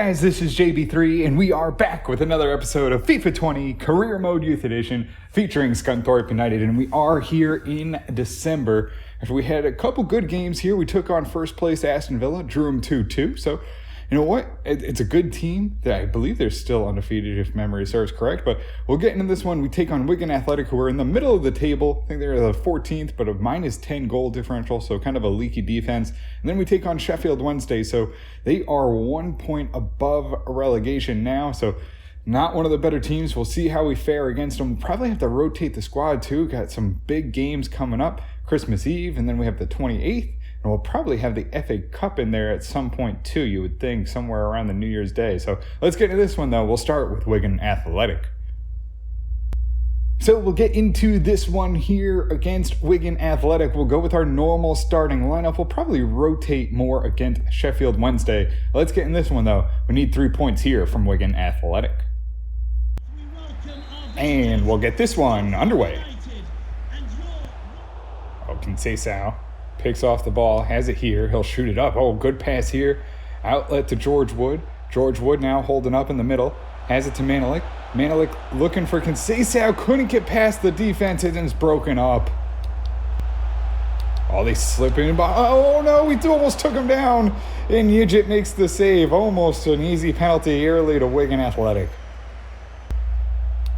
guys, this is JB3, and we are back with another episode of FIFA 20 Career Mode Youth Edition featuring Scunthorpe United, and we are here in December. After we had a couple good games here, we took on first place Aston Villa, drew them 2-2, so you know what? It's a good team. I believe they're still undefeated if memory serves correct, but we'll get into this one. We take on Wigan Athletic, who are in the middle of the table. I think they're the 14th, but a minus 10 goal differential, so kind of a leaky defense. And then we take on Sheffield Wednesday, so they are 1 point above relegation now, so not one of the better teams. We'll see how we fare against them. We'll probably have to rotate the squad too. Got some big games coming up. Christmas Eve, and then we have the 28th. And we'll probably have the FA Cup in there at some point too, you would think, somewhere around the New Year's Day. So let's get into this one though. We'll start with Wigan Athletic. So we'll get into this one here against Wigan Athletic. We'll go with our normal starting lineup. We'll probably rotate more against Sheffield Wednesday. Let's get in this one though. We need 3 points here from Wigan Athletic. And we'll get this one underway. Oh, Conceição picks off the ball, has it here. He'll shoot it up. Oh, good pass here. Outlet to George Wood. George Wood now holding up in the middle. Has it to Manelik. Manelik looking for Conceição. Couldn't get past the defense. It's broken up. Oh, they slip in. Oh, no, we almost took him down. And Yigit makes the save. Almost an easy penalty early to Wigan Athletic.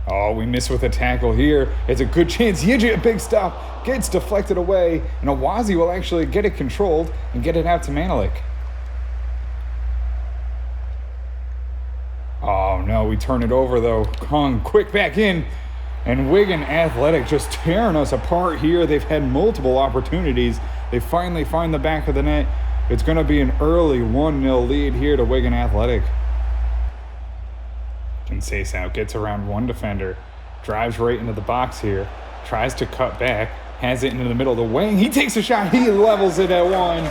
Oh, we miss with a tackle here. It's a good chance. Yigit, a big stop, gets deflected away, and Awazi will actually get it controlled and get it out to Manelik. Oh, no, we turn it over, though. Hung quick back in, and Wigan Athletic just tearing us apart here. They've had multiple opportunities. They finally find the back of the net. It's going to be an early 1-0 lead here to Wigan Athletic. Conceição gets around one defender, drives right into the box here, tries to cut back, has it into the middle of the wing. He takes a shot, he levels it at one.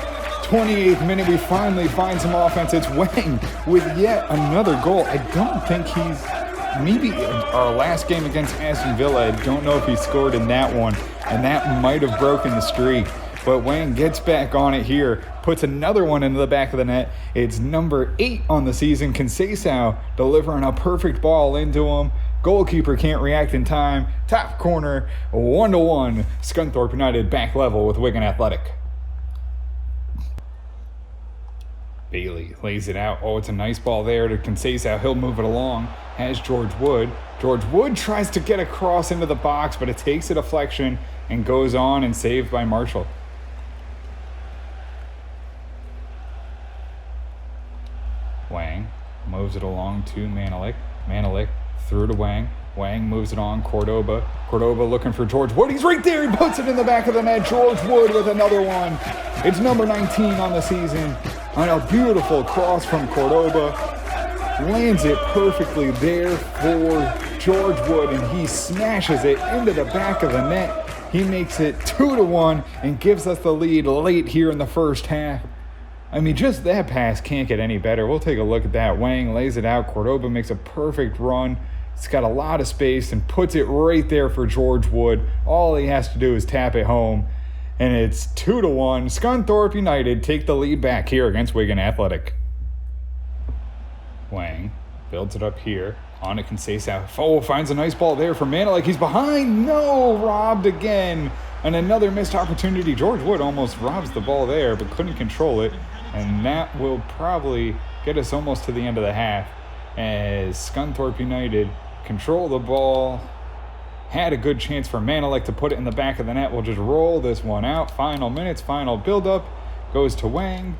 28th minute, we finally find some offense. It's Wang with yet another goal. I don't think maybe our last game against Aston Villa, I don't know if he scored in that one, and that might have broken the streak. But Wang gets back on it here, puts another one into the back of the net. It's number 8 on the season. Conceição delivering a perfect ball into him. Goalkeeper can't react in time. Top corner, 1-1. Scunthorpe United back level with Wigan Athletic. Bailey lays it out. Oh, it's a nice ball there to Conceição. He'll move it along. Has George Wood. George Wood tries to get across into the box, but it takes a deflection and goes on and saved by Marshall. Wang moves it along to Manelik. Manelik through to Wang. Wang moves it on. Cordoba. Cordoba looking for George Wood. He's right there. He puts it in the back of the net. George Wood with another one. It's number 19 on the season. On a beautiful cross from Cordoba. Lands it perfectly there for George Wood, and he smashes it into the back of the net. He makes it 2-1 and gives us the lead late here in the first half. I mean, just that pass can't get any better. We'll take a look at that. Wang lays it out. Cordoba makes a perfect run. It's got a lot of space and puts it right there for George Wood. All he has to do is tap it home. And it's 2-1. Scunthorpe United take the lead back here against Wigan Athletic. Wang builds it up here. On to Conceição. Oh, finds a nice ball there for Manelik. He's behind. No, robbed again. And another missed opportunity. George Wood almost robs the ball there, but couldn't control it. And that will probably get us almost to the end of the half as Scunthorpe United control the ball. Had a good chance for Manelik to put it in the back of the net. We'll just roll this one out. Final minutes, final build-up. Goes to Wang.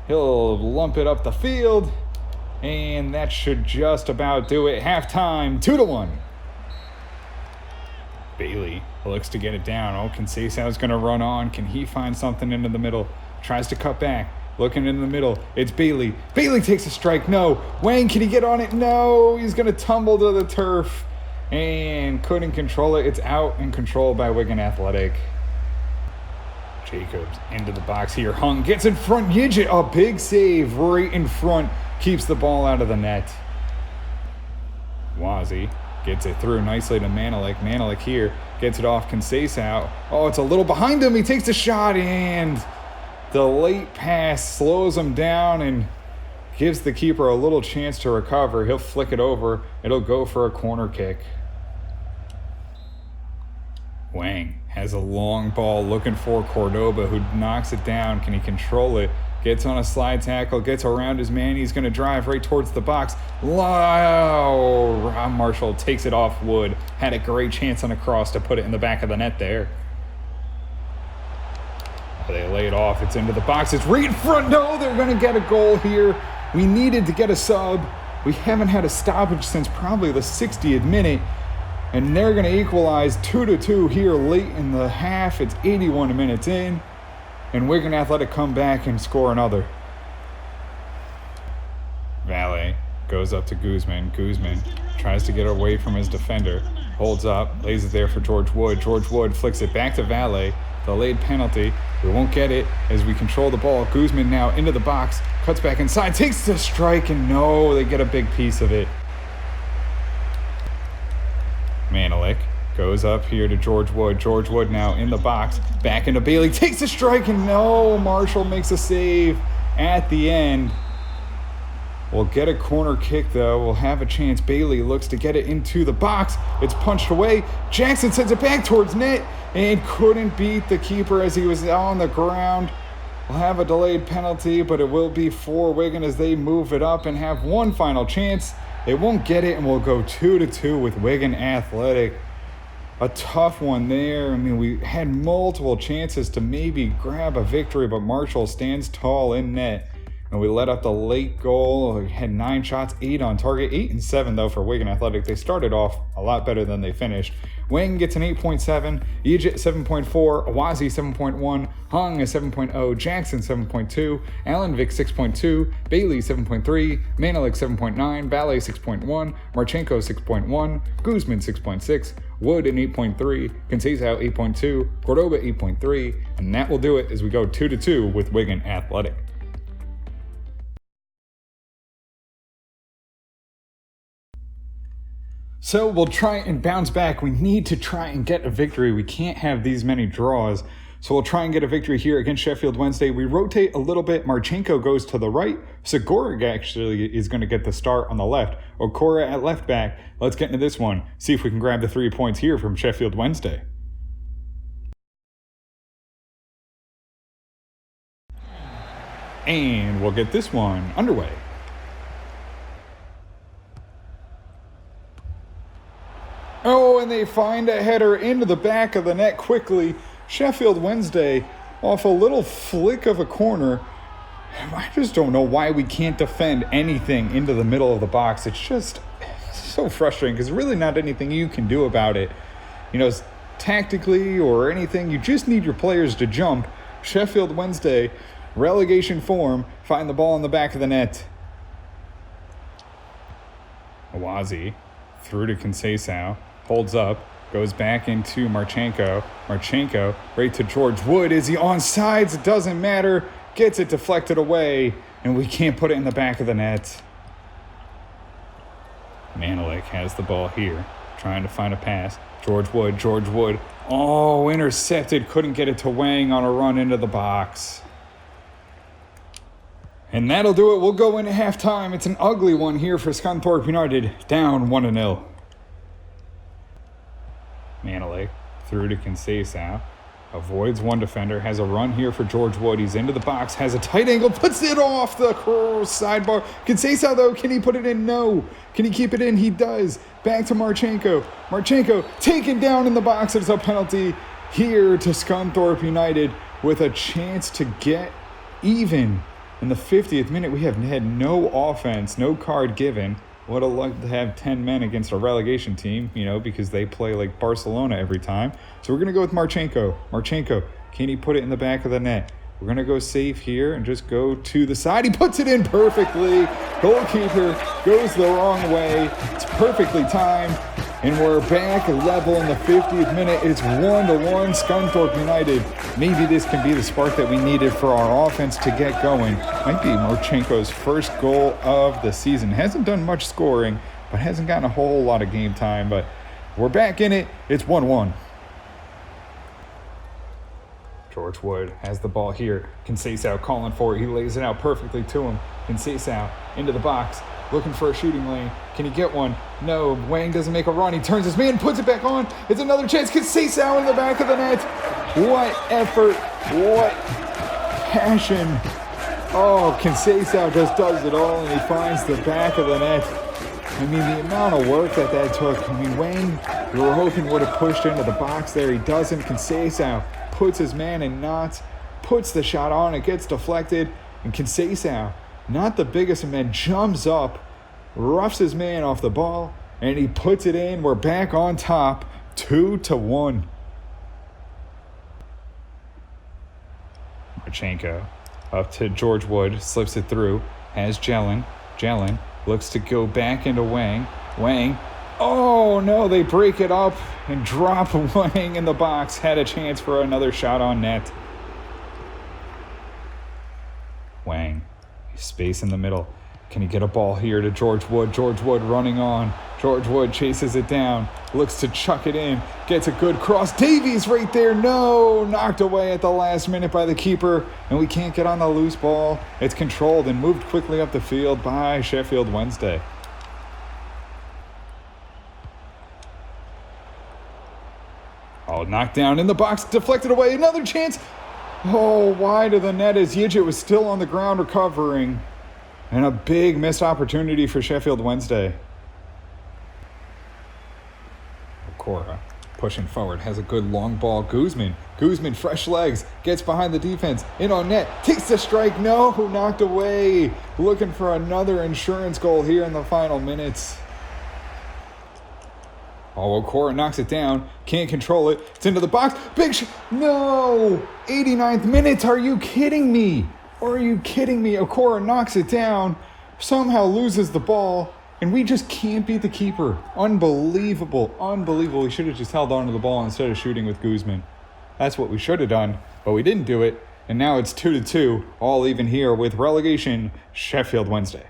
He'll lump it up the field. And that should just about do it. Halftime, 2-1. Bailey looks to get it down. Oh, Conceição's going to run on. Can he find something into the middle? Tries to cut back. Looking in the middle. It's Bailey. Bailey takes a strike. No. Wang, can he get on it? No. He's going to tumble to the turf. And couldn't control it. It's out and controlled by Wigan Athletic. Jacobs into the box here. Hung gets in front. Yigit, a big save right in front. Keeps the ball out of the net. Wazi gets it through nicely to Manelik. Manelik here gets it off Conceição. Oh, it's a little behind him. He takes a shot and the late pass slows him down, and gives the keeper a little chance to recover. He'll flick it over. It'll go for a corner kick. Wang has a long ball looking for Cordoba, who knocks it down. Can he control it? Gets on a slide tackle, gets around his man. He's going to drive right towards the box. Wow! Rob Marshall takes it off Wood. Had a great chance on a cross to put it in the back of the net there. They lay it off. It's into the box. It's right in front. No, they're going to get a goal here. We needed to get a sub. We haven't had a stoppage since probably the 60th minute. And they're going to equalize 2-2 here late in the half. It's 81 minutes in. And Wigan Athletic come back and score another. Valet goes up to Guzman. Guzman tries to get away from his defender. Holds up, lays it there for George Wood. George Wood flicks it back to Valet. Delayed penalty. We won't get it as we control the ball. Guzman now into the box. Cuts back inside. Takes the strike, and no, they get a big piece of it. Manelik goes up here to George Wood. George Wood now in the box. Back into Bailey. Takes a strike, and no, Marshall makes a save at the end. We'll get a corner kick, though. We'll have a chance. Bailey looks to get it into the box. It's punched away. Jackson sends it back towards net and couldn't beat the keeper as he was on the ground. We'll have a delayed penalty, but it will be for Wigan as they move it up and have one final chance. They won't get it, and we'll go 2-2 with Wigan Athletic. A tough one there. I mean, we had multiple chances to maybe grab a victory, but Marshall stands tall in net. And we let up the late goal. We had 9 shots, 8 on target. 8 and 7, though, for Wigan Athletic. They started off a lot better than they finished. Wang gets an 8.7, Egypt 7.4, Awazi 7.1, Hung a 7.0, Jackson 7.2, Allenvik 6.2, Bailey 7.3, Manelik 7.9, Ballet 6.1, Marchenko 6.1, Guzman 6.6, Wood an 8.3, Conceição 8.2, Cordoba 8.3, and that will do it as we go 2-2 with Wigan Athletic. So we'll try and bounce back. We need to try and get a victory. We can't have these many draws. So we'll try and get a victory here against Sheffield Wednesday. We rotate a little bit. Marchenko goes to the right. Sigoric actually is going to get the start on the left. Okora at left back. Let's get into this one. See if we can grab the 3 points here from Sheffield Wednesday. And we'll get this one underway. Oh, and they find a header into the back of the net quickly. Sheffield Wednesday off a little flick of a corner. I just don't know why we can't defend anything into the middle of the box. It's just so frustrating because really not anything you can do about it. You know, tactically or anything, you just need your players to jump. Sheffield Wednesday, relegation form, find the ball in the back of the net. Awazi through to Conceição. Holds up, goes back into Marchenko. Marchenko right to George Wood. Is he on sides? It doesn't matter. Gets it deflected away, and we can't put it in the back of the net. Manelik has the ball here, trying to find a pass. George Wood. Oh, intercepted. Couldn't get it to Wang on a run into the box. And that'll do it. We'll go into halftime. It's an ugly one here for Scunthorpe United, down 1-0. Manelik through to Conceição. Avoids one defender. Has a run here for George Wood. He's into the box. Has a tight angle. Puts it off the sidebar. Conceição, though, can he put it in? No. Can he keep it in? He does. Back to Marchenko. Marchenko taken down in the box. It's a penalty here to Scunthorpe United with a chance to get even. In the 50th minute, we have had no offense, no card given. Would have liked to have 10 men against a relegation team, you know, because they play like Barcelona every time. So we're going to go with Marchenko. Marchenko, can he put it in the back of the net? We're going to go safe here and just go to the side. He puts it in perfectly. Goalkeeper goes the wrong way. It's perfectly timed. And we're back level in the 50th minute. It's 1-1 Scunthorpe United. Maybe this can be the spark that we needed for our offense to get going. Might be Marchenko's first goal of the season. Hasn't done much scoring, but hasn't gotten a whole lot of game time. But we're back in it. It's 1-1. George Wood has the ball here. Conceição calling for it. He lays it out perfectly to him. Conceição into the box, looking for a shooting lane. Can he get one? No. Wang doesn't make a run. He turns his man, puts it back on. It's another chance. Conceição in the back of the net. What effort. What passion. Oh, Conceição just does it all, and he finds the back of the net. I mean, the amount of work that took. I mean, Wang, we were hoping would have pushed into the box there. He doesn't. Conceição puts his man in knots, puts the shot on, it gets deflected, and Conceição, not the biggest of men, jumps up, roughs his man off the ball, and he puts it in. We're back on top, 2-1. Marchenko up to George Wood, slips it through, has Jelen. Jelen looks to go back into Wang. Wang, oh no, they break it up and drop Wang in the box. Had a chance for another shot on net. Wang, space in the middle. Can he get a ball here to George Wood? George Wood running on. George Wood chases it down, looks to chuck it in, gets a good cross. Davies right there, no! Knocked away at the last minute by the keeper, and we can't get on the loose ball. It's controlled and moved quickly up the field by Sheffield Wednesday. Oh, knocked down in the box, deflected away, another chance. Oh, wide of the net as Yidget was still on the ground recovering. And a big missed opportunity for Sheffield Wednesday. Okora pushing forward, has a good long ball. Guzman, fresh legs, gets behind the defense, in on net, takes the strike, no, knocked away. Looking for another insurance goal here in the final minutes. Oh, Okora knocks it down, can't control it, it's into the box, no! 89th minute, are you kidding me? Okora knocks it down, somehow loses the ball, and we just can't beat the keeper. Unbelievable. We should have just held on to the ball instead of shooting with Guzman. That's what we should have done, but we didn't do it, and now it's 2-2, all even here with relegation, Sheffield Wednesday.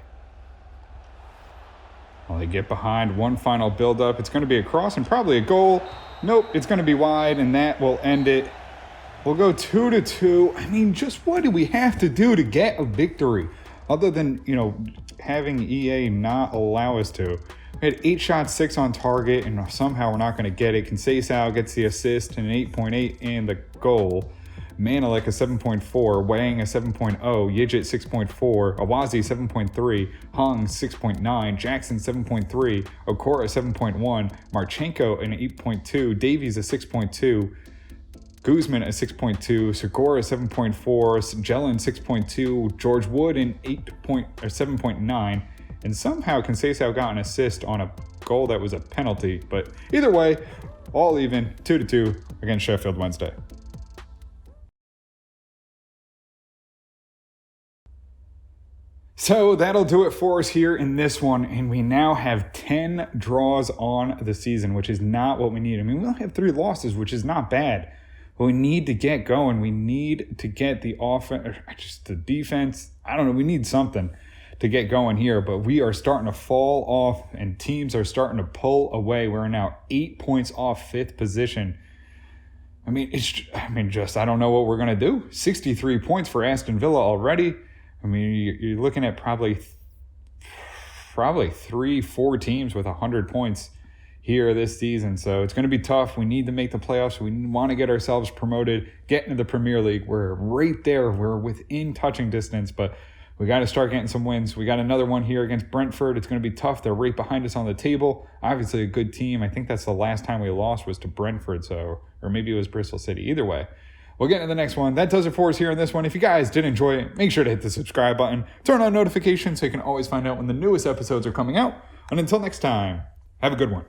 Well, they get behind, one final build-up. It's going to be a cross and probably a goal. Nope, it's going to be wide, and that will end it. We'll go 2-2. I mean, just what do we have to do to get a victory? Other than, having EA not allow us to. We had 8 shots, 6 on target, and somehow we're not going to get it. Conceição gets the assist and an 8.8 and the goal. Manilek a 7.4, Wang a 7.0, Yidget 6.4, Awazi 7.3, Hung 6.9, Jackson 7.3, Okora 7.1, Marchenko an 8.2, Davies a 6.2, Guzman a 6.2, Segura 7.4, Jelen 6.2, George Wood an 7.9, and somehow Conceição got an assist on a goal that was a penalty. But either way, all even, 2-2 against Sheffield Wednesday. So that'll do it for us here in this one, and we now have 10 draws on the season, which is not what we need. I mean, we only have 3 losses, which is not bad. But we need to get going. We need to get the offense, or just the defense. I don't know. We need something to get going here. But we are starting to fall off, and teams are starting to pull away. We're now 8 points off 5th position. I don't know what we're going to do. 63 points for Aston Villa already. I mean, you're looking at probably 3-4 teams with 100 points here this season. So it's going to be tough. We need to make the playoffs. We want to get ourselves promoted, get into the Premier League. We're right there. We're within touching distance, but we got to start getting some wins. We got another one here against Brentford. It's going to be tough. They're right behind us on the table. Obviously a good team. I think that's the last time we lost was to Brentford, or maybe it was Bristol City. Either way, we'll get into the next one. That does it for us here in this one. If you guys did enjoy it, make sure to hit the subscribe button. Turn on notifications so you can always find out when the newest episodes are coming out. And until next time, have a good one.